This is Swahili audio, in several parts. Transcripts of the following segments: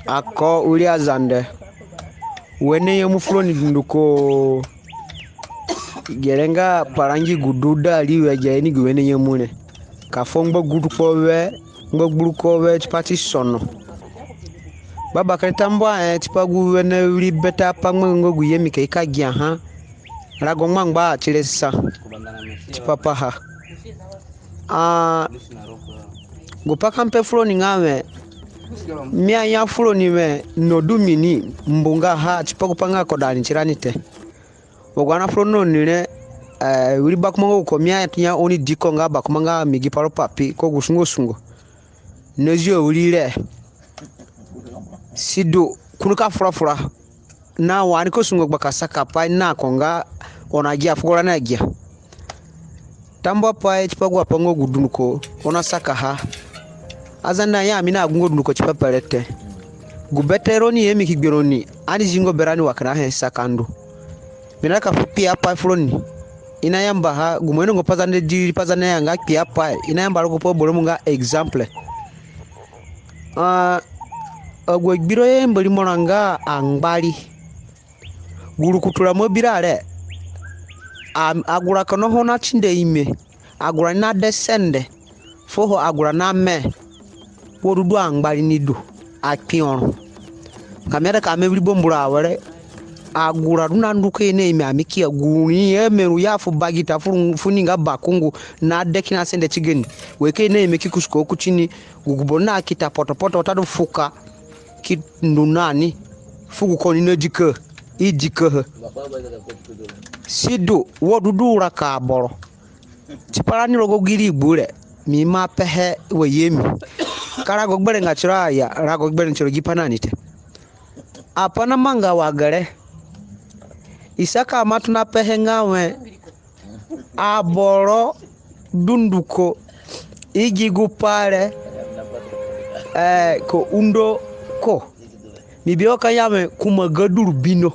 Awiri Azande. WENE URU dunduko gerenga palangi gududa liwe jaini gwene yemune. Kafongba gudukowe, ngburukowe chipati sono. Baba kretambwa tipagu wene uri beta pangwe ngogu yemi keika gya ha. Rago mangba chilesa. Tipapa ha. Gopaka mpe floni ngawe. Mia ya floni we no dumini mbunga ha tipagu panga kodani chiranite. Wogwana flono nile uri bakumango ukomia ya oni diko nga bakumanga migi paro papi ko gusungo. Nezio ulile. Sido kunuka fura na wani ko sungo bakasaka pa na konga onagia fugora na gia tambo pa chipagwa pango gudunko ona saka ha azanda ya mina agungo dunko chipapelete gubeteroni yemi kigberoni ani jingo berani wakana he sakando mina ka fupi apa floni ina yamba ha gumweno ngo pazande di pazane yanga pi apa ina yamba ko po bolomunga example Gwegbiro mbali monanga angbali guru kutula mobirale agura kono hona chinde ime agura na descende foho agura na me wodudu angbali nidu apion kamera ka mebri bombura awere agura duna nduke ne ime amiki aguni emeru yafu bagita funinga bakungu na dekina sende chigeni weke ne ime kikusko kuchini gugubona kita poto tadu fuka kindunani fugu koni ne jike ijike sidu wodudu raka aboro tipalani logo giri bure mi ma pehe weyemi kara gogbere ngachira ya rago gbere nchiro gipananite apana manga wagare isaka matuna pehe ngawe aboro dunduko igigu pare ko undo ko mibioka yame kuma gaduru bino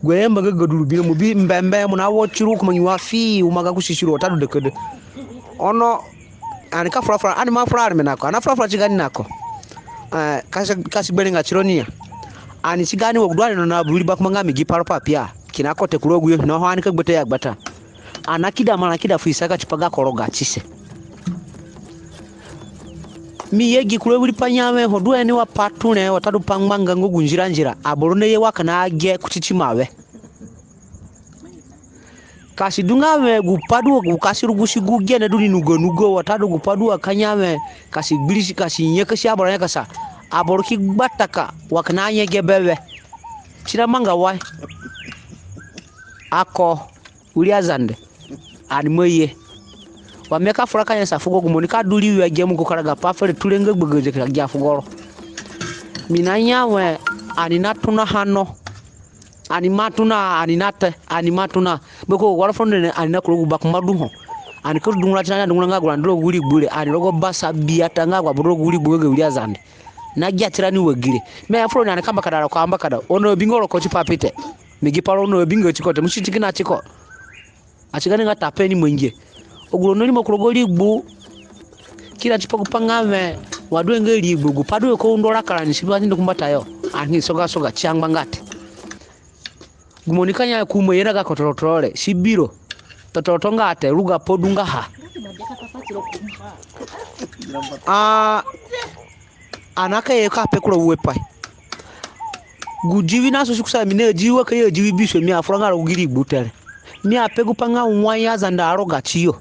gwemba gaduru bino mubi mbembe muna wochiru kuma nyiwafi umaga kushishiro tadu dekede ono anika frafra ani ma frara menako ana frafra chigani nako kasi gbelenga chironia ani chigani wogdwani no na buri bakuma ngami giparo papia kinako tekurogu yo no anika gbete yagbata anakida mala kida fuisaka chipaga koroga chise mi yegi kule buri panyame hodu eni wa patune watadu pangmanga ngo njira aborone ye wakana age kuchichimawe kasi dungawe gupadu gukasiru gusigu gene duni nugo watadu gupadu akanyame kasi bilisi kasi nyeke si aborone kasa aboroki bataka wakana yege bebe chira manga wai ako Awiri Azande animoye wameka furaka nyansa fugo gumonika duli wa gemu ko karaga pafere tulenge gbegeje ka gya fugoro minanya we anina tuna hano animatuna aninate animatuna beko wala fonde anina kurugu bakmadu ho anikuru dungula chanya dungula ngagura ndro guri gbure anirogo basa biata ngagwa bro guri gbege Awiri Azande na gyatira ni wagire me afro ni kamba kadara ko amba kada ono bingoro ko chipapite migiparo no bingo chikote mushitikina chiko achigani ngata peni mwenje oguro noni makurogoli igbo kila chipagu pangame wadwe ngeli igbo gupadwe ko ndora kala ni siba ndindo kumbatayo ani soga chiangba ngate gumonikanya kumwe yera ga kotorotore sibiro totoro ngate ruga podunga ha anaka yeka pekuro wepai gujivi naso sikusa mine jiwa kaye jiwi biso mi afranga rugiri igbo tere mi apegu panga Awiri Azande aroga chiyo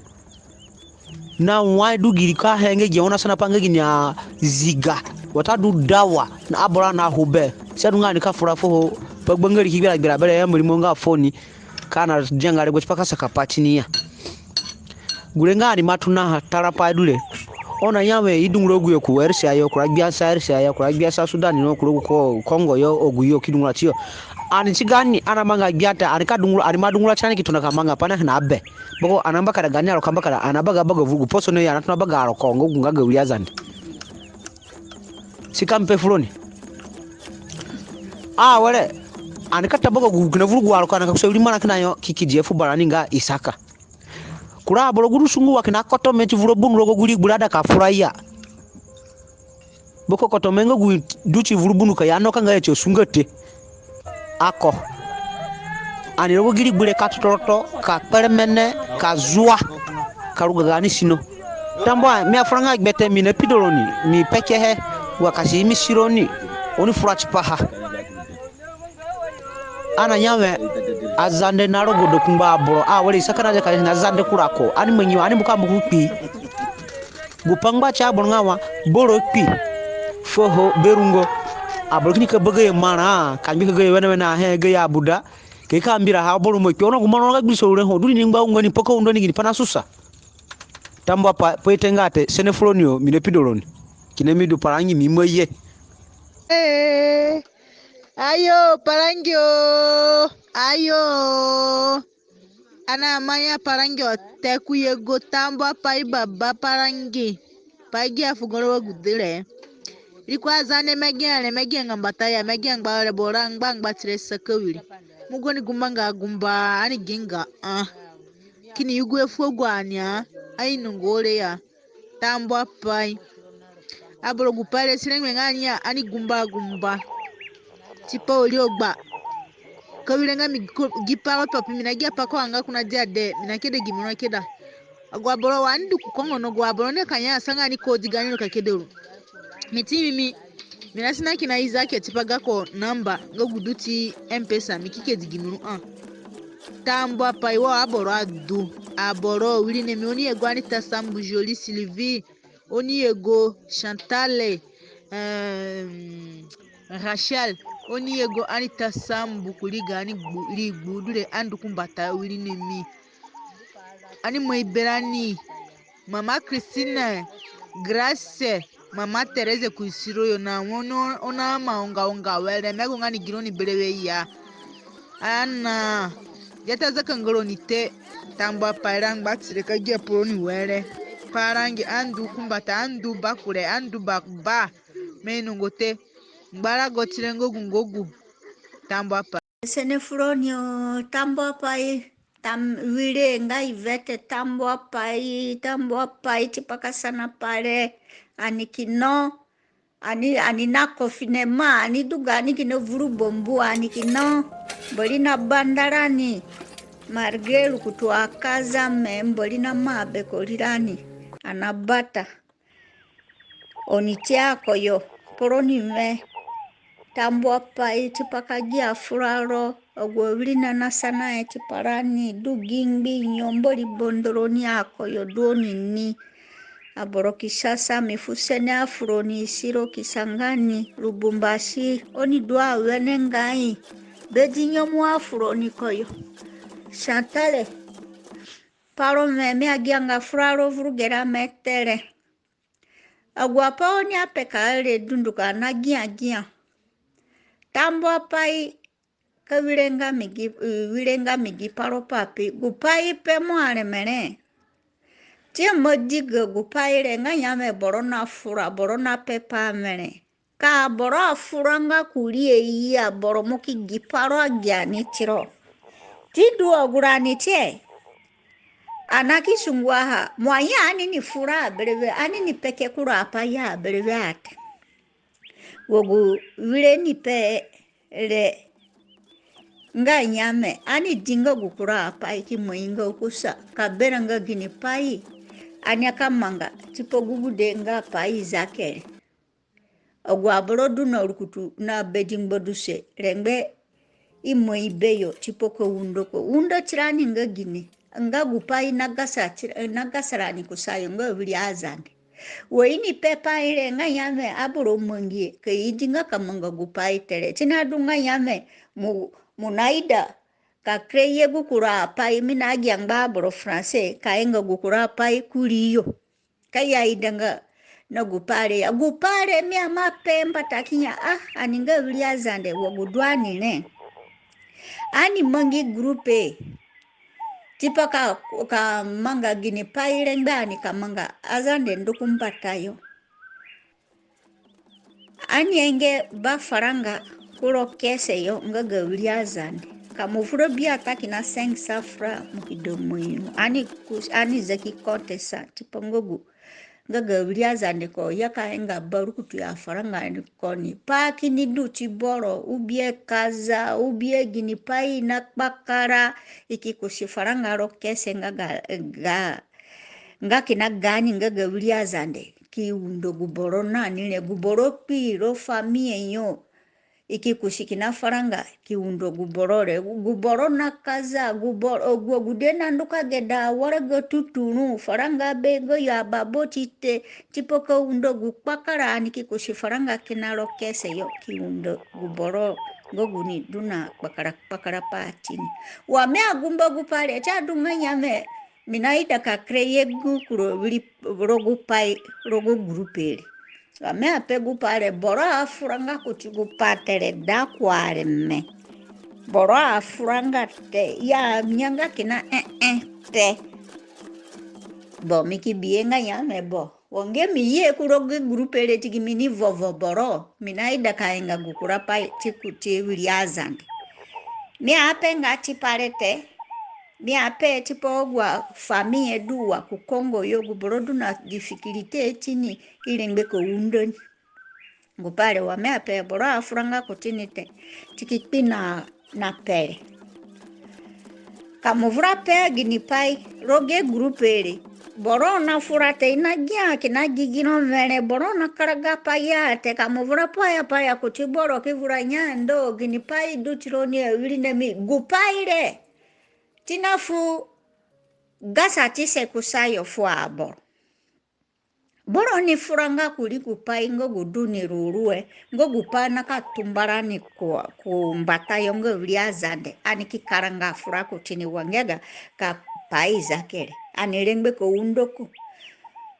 na waidu girika henge jeona sana pangegi nya ziga watadu dawa na abora na hube sedunga nika furafo pagbangari kibira bere ya mulimo nga foni kana jengare gochipaka saka patinia gulenga ani matuna tarapa dule ona yawe idunguro guyo ku erse ayo kurabia sa Sudan no kurugo ko Kongo yo oguyo kidungura chiyo ani chigani ana manga gyata anika dungura ani madungura chani kituna kamanga pana na abe boko anamba kada gani aro kamba kada anabaga vugu poso no yana tuna baga aro Kongo gungaga Awiri Azande sikampe fuloni wale anika tabaga guguna vugu aro kana kushauri mana kinayo kikijefu barani nga isaka kura bolo guru sungu wakina koto mechi vuro bunu rogo guri burada ka furaya boko kotomengo gu duchi vurubunu ka yano kanga echo sungate ako ani rogo giri gure katoroto ka permene ka zua karuga gani sino tambo mi afranga gbete mi ne pidoloni mi pechehe wakasi mi sironi oni furachi paha ana nyame azande narogo do kumba aboro wali sakana ka na azande kurako ani menyi ani bukambu kupi gupangba cha bongawa boro pi foho berungo abolkini ka bege mana kanbi ka ge wena he ge ya buda ke ka ambira ha boro mo pi ono gumano ga biso re ho duni ngba ngani poko ndo ni pana susa tambo pa poitengate senefronio mine pidoloni kinemi do parangi mi moye ayo parangio ayo ana maya parangio tekuye go tambo pai baba parangi pagi afugoro gudire Rikwa zane megi ngambata ya megi ngbare borang bang batire sakawiri mugoni gumanga gumba ani ginga kini yugwe fogwania ai nungole ya tambo pai aboro gupale sirengwe ngania ani gumba tipa oliogba kawirenga mi giparo papi minagia pako anga kuna diade minakede gimino keda agwaboro wandu kukongo no gwaboro ne kanya sanga ni kodi ganyo kakedero mimi minasina kina izake tipaga ko namba ngo guduti mpesa mikike digimino tambwa paiwa aboro wili ne mi oni ego anita sambu joli Sylvie oni ego Chantale Rachel oni ego anita sambu kuliga ani ligudure andu kumbata wili ne mi ani moiberani mama Christine Grace mama Terese kuisiro yo na wono ona maonga wele mego ngani gironi belewe ya ana yata zaka ngoloni te tamba parang batsire ka gia proni wele parangi andu kumbata andu bakure andu bakba menungote ngbara gotire ngogu tamba pa senefronio tambo pai wire ngai vete tambo pai tipaka sana pare anikino ani nako finema ani duga ani kino vuru bombu ani kino bolina bandarani margelu kutua kaza membolina mabe kolirani anabata onitiako yo poroni me tambo pai tipaka gia furaro ogwilina nasana tiparani dugingbi nyomboli bondoroni ako yo doni ni aboro kisasa mifusene afroni siro kisangani Lubumbashi oni dua wene ngai bedinyo mu afroni koyo Chantale paro meme agianga furaro vurugera metere agwapa oni apekale dunduka na gia tambo pai kawirenga migi paro papi gupai pe moare mene tia modiga gupai renga nyame borona fura borona pepa mene ka boro furanga kulie iya boro moki giparo agiani tiro tidu agurani tie anaki sungwaha mwanya ani ni fura berebe ani ni peke kura apa ya berebe ate wogu wile ni pe le nga nyame ani dinga gukura apa iki moinga ukusa kabera nga gini pai ani akamanga tipo gugude nga pai zake ogwaboro duna urukutu na beding boduse rengbe imo ibeyo tipo ko undo chirani nga gini nga gupai nagasarani kusayo nga Awiri Azande woini pepa ile nga yame aburo mungi ke idinga kamanga gupai tere tinadunga yame munaida ka kreye gukura pai minagi yang baburo français kaenga gukura pai kuriyo kaya idanga na gupare mi amapemba takinya aninga Awiri Azande wogudwani ne ani mangi grupe tipa ka manga gini pai rendani ka manga Azande ndukumpatayo ani enge ba faranga kuro kese yo nga Awiri Azande kamufuro bia taki na 5 safra mukidomo ani zaki kote sa tipa ngogu ngaga Awiri Azande ko yaka enga barukutu ya faranga ni koni paki ni duchi boro ubie kaza ubie gini pai nak bakara ikikushi faranga ro kese nga kina gani ngaga Awiri Azande ki undo guboro na nile guboro pi ro famie yo ikikushikina faranga kiundo guboro na kaza guboro gudena nduka geda waraga tutunu faranga bego ya babo chite chipoka undo gupakara nikikushi faranga kinaro kese yo kiundo guboro goguni duna pakara patini wame agumba gupale chadu menyame minaita kakreye gukuro rogo pai rogo grupere me apegu pare boro afuranga kuchigu patere da kwareme boro afuranga te ya nyanga kina te bo miki bienga ya me bo wonge miye kuroge grupere tiki mini vovo boro minaida kaenga gukura pai chikuti Awiri Azande mi apenga chiparete mi ape tipo gwa famille duwa ku Kongo yo guboro duna difikilite chini ilengbe ko undoni gupale wame ape boro afuranga kutinite tikipina na pele kamuvura pe gini pai roge grupere boro na furate ina gya kina gigino vene boro na karaga payate kamuvura paya kuti boro kivura nyando gini pai duchironi Awiri nemi gupaire tinafu gasa tise kusayo fua boro ni furanga kuli kupai ngo guduni rurue ngo gupana katumbarani ku mbata yongo Awiri Azande ani kikaranga fura kutini wangega ka paiza kere ani lengbe ko undoku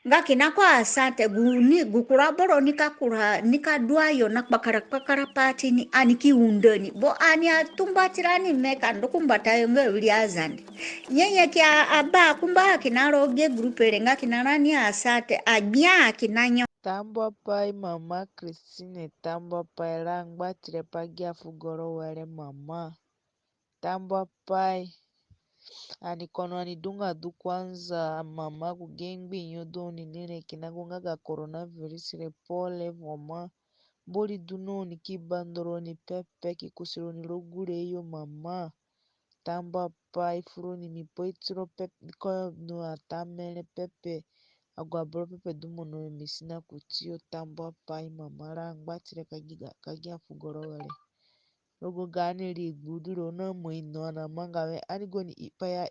nga kinako asante guni gukura boro nika duayo nak pakara patini ani ki undoni bo ani atumbatirani meka ndoku mbata yongo Awiri Azande nyenye kia aba kumba kinaro ge grupere nga kinarani asate agnya kinanyo Tambwa pai mama Christine tambwa pai rangba trepagia fugoro were mama tambwa pai anikono anidunga du kwanza mama kugengbi nyodo nile kinagonga ga coronavirus repole voma boli duno ni kibandoro ni pepe kikusiro ni rogure yo mama tambwa pai furo ni mipoitro pepe ko no atamele pepe agwa bro pepe dumono misina kutio tambwa pai mama rangba tire kagia fugoro wale rogo gani ri gbuduro na moino na mangawe anigoni ipaya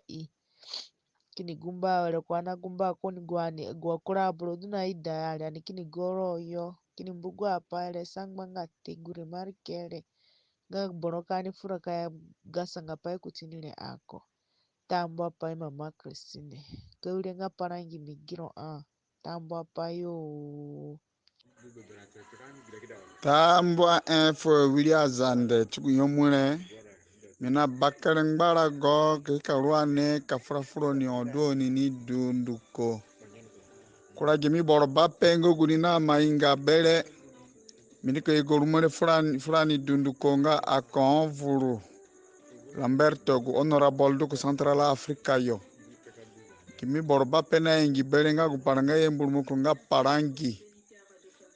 kini gumba wale kwana gumba koni gwani gwa kura bro duna idayali ani kini goro yo kini mbugu apale sangbanga tegure marikere ga borokani fura kaya gasanga pai kutinile ako tambwa pai mama Christine kaure nga parangi migiro tambwa pai yo tambwa fo Awiri Azande chukuyomune mina bakare ngbara go ke karwane kafrafuro ni odoni ni dunduko kura gemi boro bapengo gurina mainga bere miniko igorumere frani dunduko nga akonvuru Lamberto gu honorable du Central Africa yo kimi boro bapena ingi bere nga guparanga yembulmuko nga parangi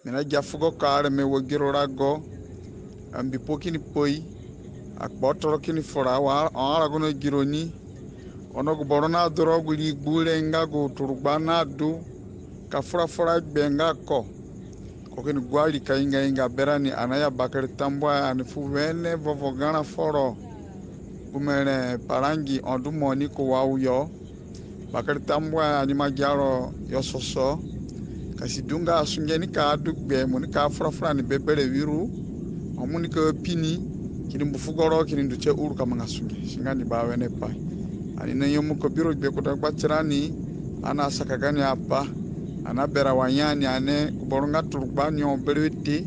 mina jafugo kare me wogiro rago ambi pokini poi akbotoro kini fora wa aragono gironi ono guborona doro guri gbule nga go turbana du kafura fora benga ko kini gwali kainga berani anaya bakari tambwa anifu wene vovo gana foro kumene parangi ondumoni ko wauyo bakari tambwa anima jaro yososo kasidunga asungeni ka dugbe muni ka fura ni bebere wiru omuni ko pini kini mbufugoro kini nduche uru kama ngasunge singani bawene pai ani na yomu ko biro be ko dagbatirani ana sakagani apa ana bera wanyani ane kuboronga turbani oberete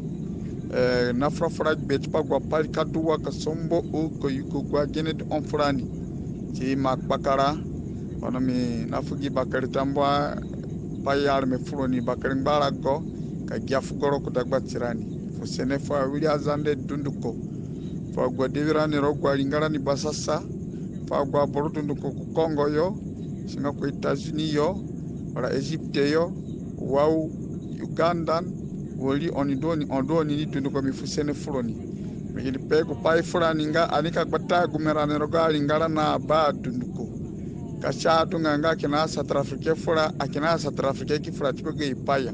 na frafra betpa gwa pali kaduwa kasombo o ko yuko gwa gene on frani ti makbakara wana mi nafugi bakari tambwa payar me froni bakari mbara go ka giafugoro ko dagbatirani fo sene fo Awiri Azande dunduko fa gwa devirani ro gwa lingara ni basasa fa gwa boro dunduko ku Kongo yo singa ko Etats-Unis yo wala Egypte yo wau Ugandan woli ondoni ni dunduko mifusene fuloni mikili peko pai fulani nga anika gbata gumerane rogali ngala na ba dunduko kasha dunga kina satrafike fula akina satrafike kifula tipoge ipaya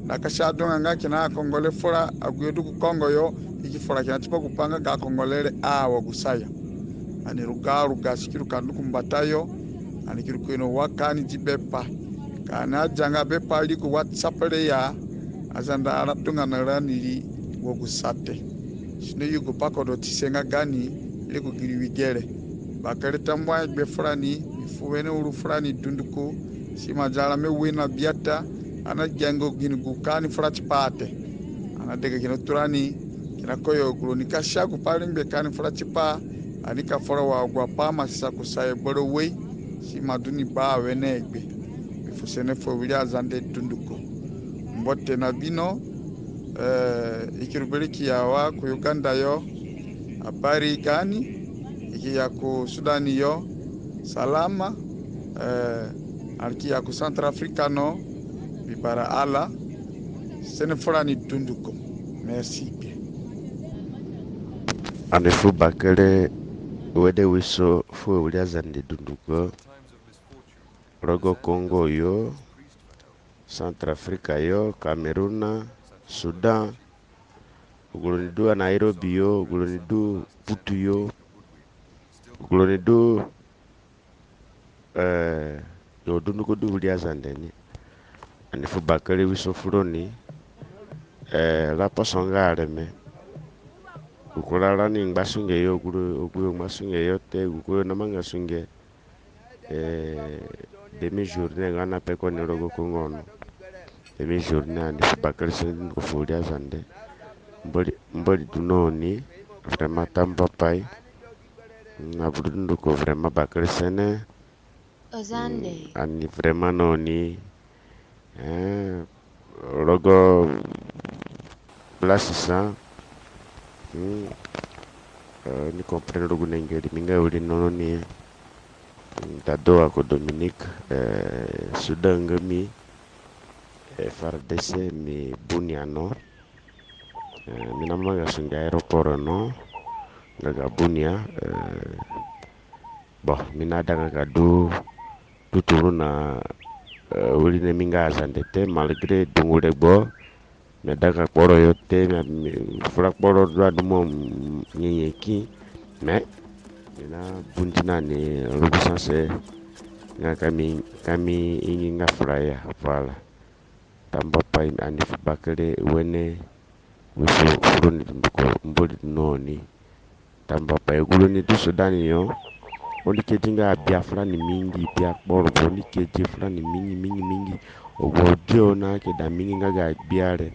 na kasha dunga kina kongole fula aguyedu kongo yo ikifula kina tipoge kupanga ga kongolele awa gusaya ani rugaru gasikiru kanduku mbatayo ani kirukweno wakani jibepa kana janga bepa liku WhatsApp le ya azanda aratunga naraniri wogusate shino yugo pakodo tisenga gani liku giriwigere bakale tambwa be fulani mifuwene uru fulani dunduko simajala me wina biata ana jango ginugu kani fulati pate ana dega kino turani kina koyo guloni kashaku pale mbe kani fulati pa anika fora wa gwa pama sisa kusaye boro we simaduni ba wenegbe mifusene fo Awiri Azande dunduko mbote na bino ikirubeliki yawa ku Uganda yo habari gani iki ya ku Sudani yo salama aliki ya ku Central Africa no bibara ala sene fulani dunduko merci bien anefu bakele wede wiso fu Awiri Azande dunduko rogo Congo yo Central Africa yo Cameroon Sudan ugulonidu Nairobi yo ugulonidu Putu yo ugulonidu yo dunduko du Awiri Azande ni anefu bakele wiso fuloni la posonga aleme ukulala ni ngbasunge yo ukuyo ngbasunge yo te ukuyo namanga sunge demi-journée ngana peko ni rogo Congo demi-journée andi bakari sen ko Awiri Azande mboli dunoni vraiment tamba pai ngabudundu ko vraiment bakari sene Azande ani vraiment noni rogo place ça ni comprendre rogo nengeli minga uli noni tadoa ko Dominique Sudan ngami FRDC mi Bunia no minamanga sunga aeroport no ngaga Bunia minada ngaga du turuna wuli ne minga Azande te malgré dungule bo medaga poro yote furak poro dua dumo nyenyeki mais mina buntina ni rubusanse nga kami ingin ngafuraya voilà tamba pai ani bakale wene wiso furuni dunduko mboli noni tamba pai guloni du Sudani yo oni kedinga Biafra ni mingi pia boro oni keje fulani mingi ogodio na keda mingi ngaga biare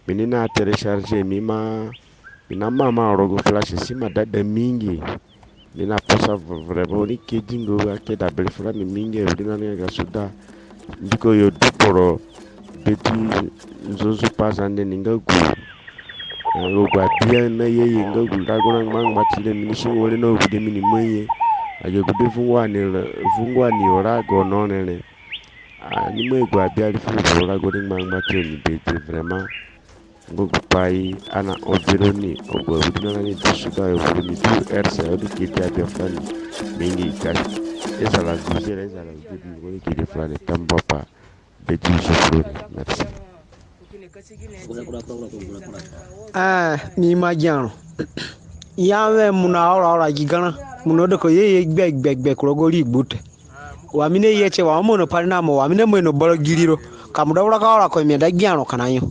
minina telecharger mina mama rogo flash sima dada mingi mina posa vraiment ni kedingo akeda bel fulani mingi udina nga Suda ndiko yo duporo beti zozo pasande ninga ku gwa pia na ye nga gulagona mang batile minisho wole no bude mini moye aje bude fungwani ora gononele ni moye gwa pia li fu ora godi mang batile ni beti vraiment ngoku pai ana overoni ogwa budina ni Suda yo ni tu RC odi kiti abia fani mingi kai esa la gujere esa la gudi ngoni kiti fani tambapa beti shukuru merci ni majano yawe muna ora gigana muno de ko ye gbegbe kurogori gbute wa mine yeche wa mono parina mo wa mine mo no bolo giriro kamuda ora ka ora ko mi da giano kanayo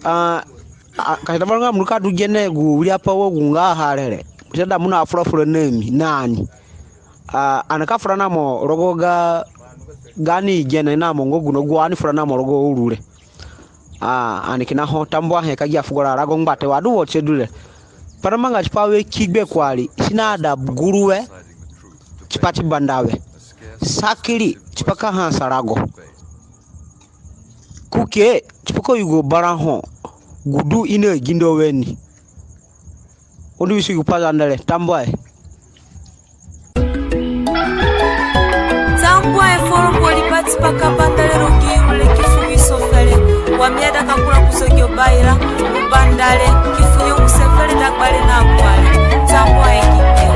ka da banga muka du gene gu wuri apa wo gunga harere da muna afro nemi nani anaka furana mo rogo gani gene na mo ngogu no gwani furana mo rogo urure anikina ho tambwa he kagia fugora rago ngbate wadu wo chedule paramanga chipawe kigbe kwali sinada guruwe chipati bandawe sakiri chipaka hansarago kuke chipako yugo baraho gudu ine gindo weni ondi bisi gupaza ndale tambwa tambwa e foro kwa lipati paka bandalero kakula kusogyo baira ubandale kifunye ukusefele takwale nakwale tambwa ekipya